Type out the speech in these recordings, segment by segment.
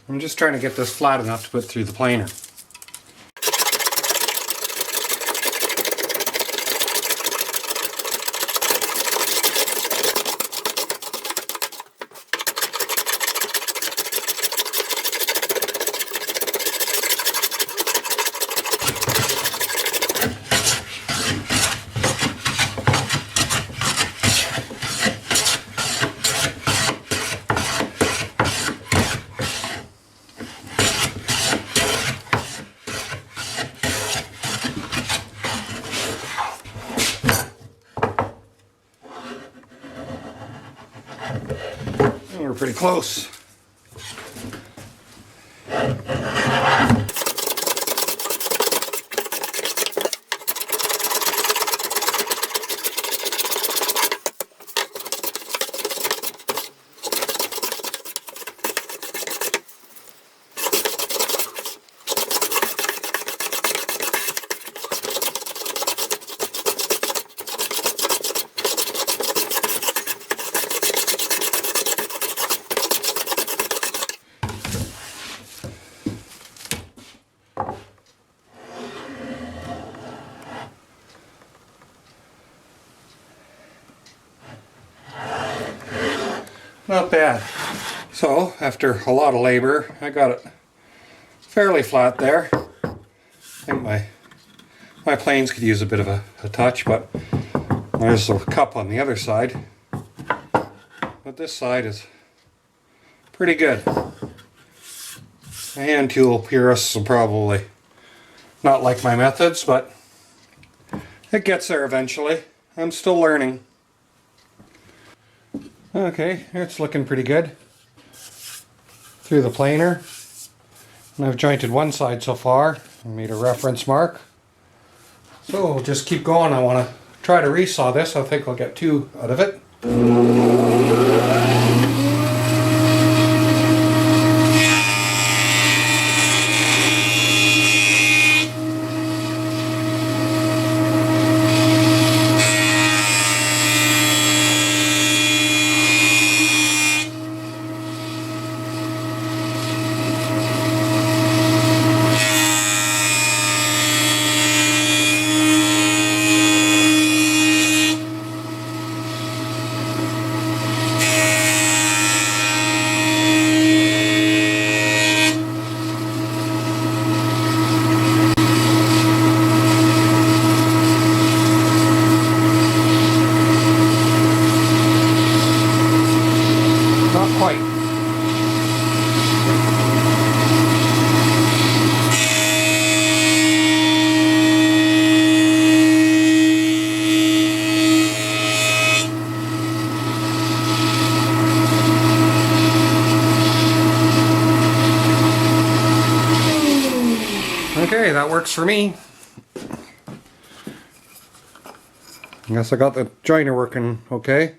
I'm just trying to get this flat enough to put through the planer. We're pretty close. Not bad. So, after a lot of labor, I got it fairly flat there. I think my planes could use a bit of a touch, but there's a cup on the other side. But this side is pretty good. A hand tool purists will probably not like my methods, but it gets there eventually. I'm still learning. Okay, it's looking pretty good through the planer. And I've jointed one side so far and made a reference mark. So we'll just keep going. I want to try to resaw this. I think I'll get 2 out of it. Okay, that works for me. I guess I got the joiner working okay.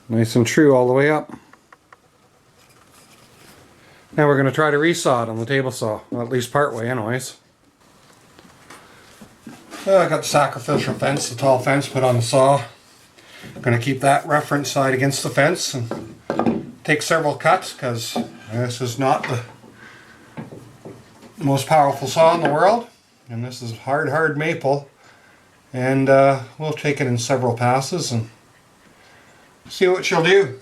Nice and true all the way up. Now we're going to try to resaw it on the table saw, well, at least part way anyways. I got the sacrificial fence, the tall fence put on the saw. I'm going to keep that reference side against the fence and take several cuts because this is not the most powerful saw in the world. And this is hard maple. And we'll take it in several passes and see what she'll do.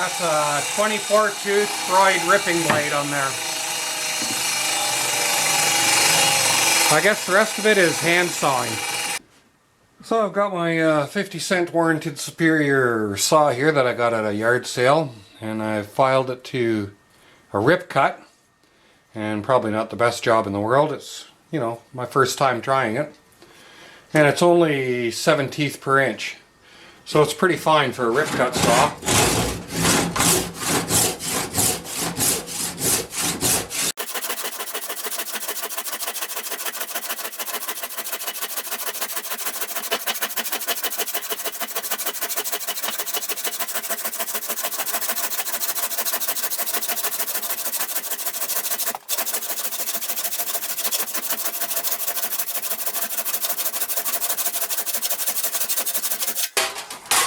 That's a 24 tooth Freud ripping blade on there. I guess the rest of it is hand sawing. So I've got my 50-cent warranted Superior saw here that I got at a yard sale, and I filed it to a rip cut, and probably not the best job in the world. It's, you know, my first time trying it, and it's only 7 teeth per inch, so it's pretty fine for a rip cut saw.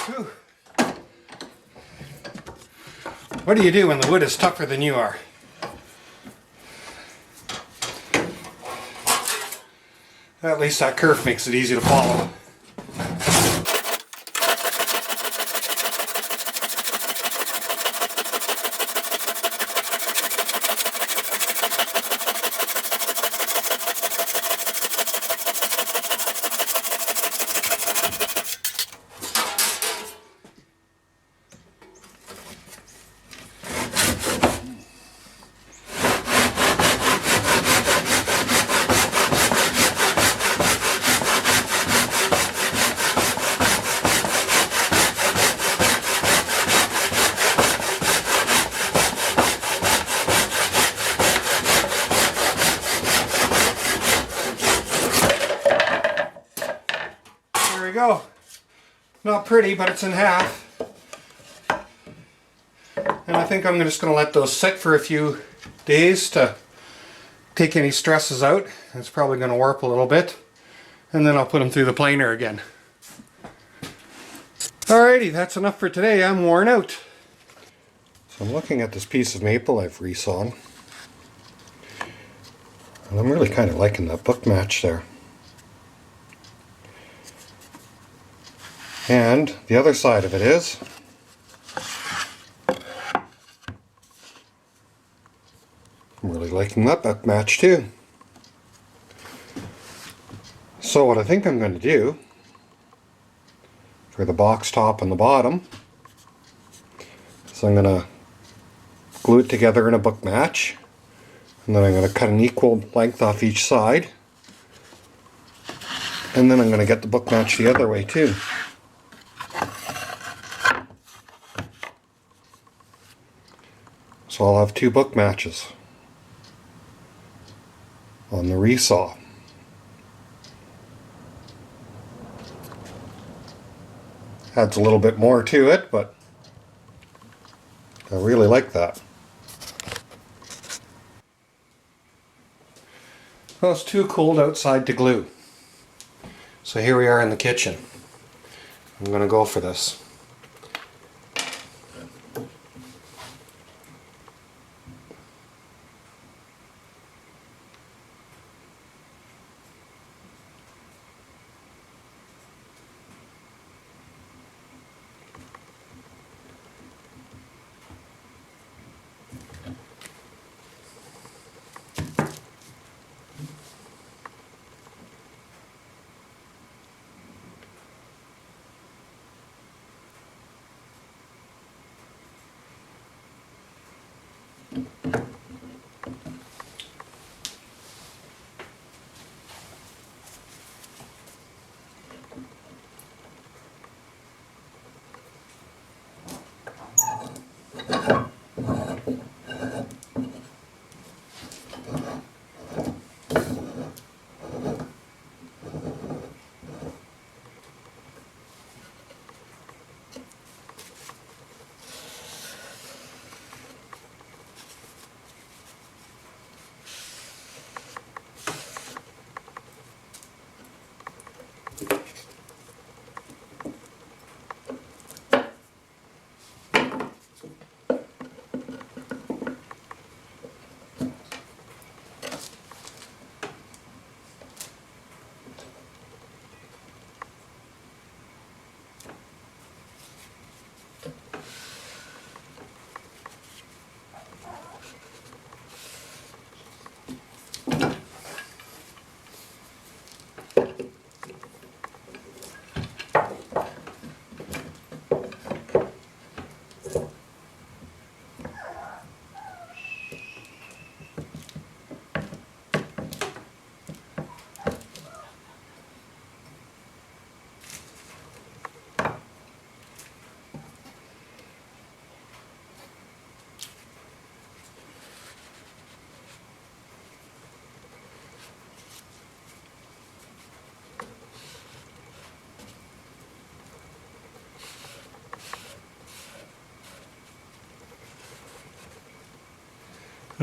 Whew. What do you do when the wood is tougher than you are? At least that kerf makes it easy to follow. There we go. Not pretty, but it's in half. And I think I'm just going to let those sit for a few days to take any stresses out. It's probably going to warp a little bit. And then I'll put them through the planer again. Alrighty, that's enough for today. I'm worn out. So I'm looking at this piece of maple I've resawn. And I'm really kind of liking that book match there. And the other side of it is I'm really liking that book match too. So what I think I'm going to do for the box top and the bottom is I'm going to glue it together in a book match, and then I'm going to cut an equal length off each side, and then I'm going to get the book match the other way too. So I'll have 2 book matches on the resaw. Adds a little bit more to it, but I really like that. Well, it's too cold outside to glue. So here we are in the kitchen. I'm going to go for this.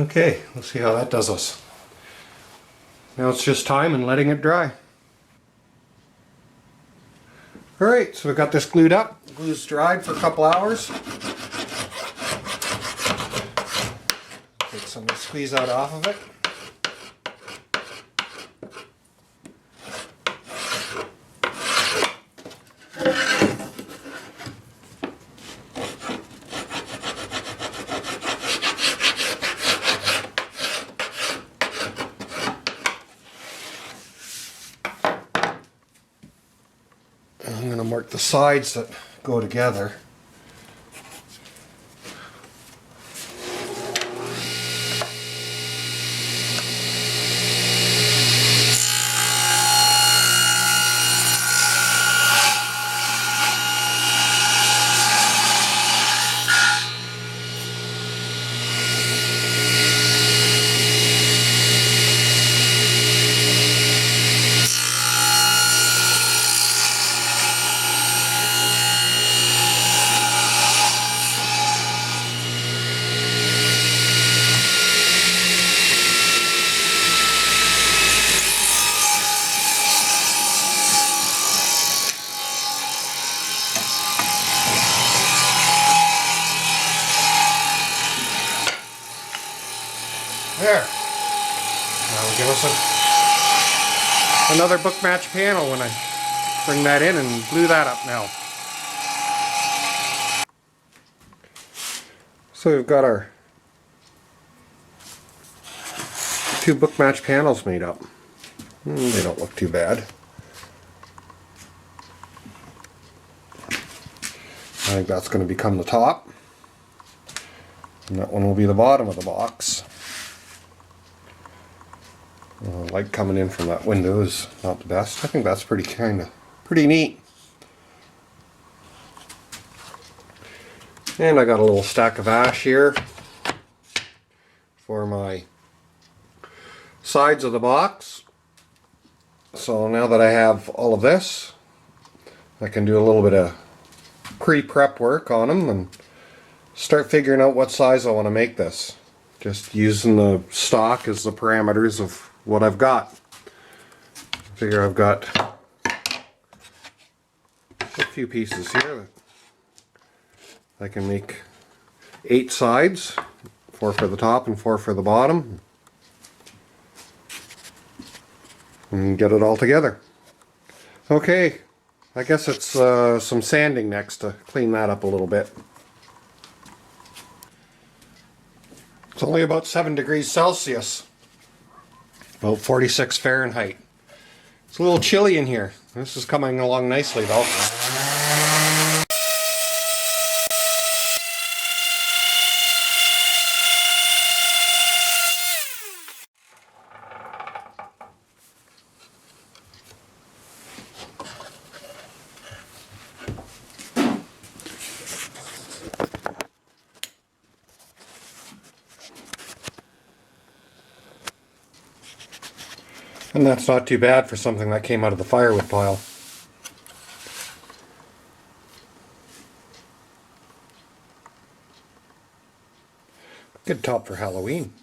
Okay, let's see how that does us. Now it's just time and letting it dry. Alright, so we've got this glued up. Glue's dried for a couple hours. Take some of the squeeze out off of it. I'm going to mark the sides that go together. There. Now we'll give us another book match panel when I bring that in and glue that up now. So we've got our 2 book match panels made up. They don't look too bad. I think that's going to become the top. And that one will be the bottom of the box. Light coming in from that window is not the best. I think that's pretty neat. And I got a little stack of ash here for my sides of the box. So now that I have all of this, I can do a little bit of pre-prep work on them and start figuring out what size I want to make this. Just using the stock as the parameters of what I've got. I figure I've got a few pieces here that I can make 8 sides, 4 for the top and 4 for the bottom, and get it all together. Okay, I guess it's some sanding next to clean that up a little bit. It's only about 7 degrees Celsius. About 46 Fahrenheit. It's a little chilly in here. This is coming along nicely though. And that's not too bad for something that came out of the firewood pile. Good top for Halloween.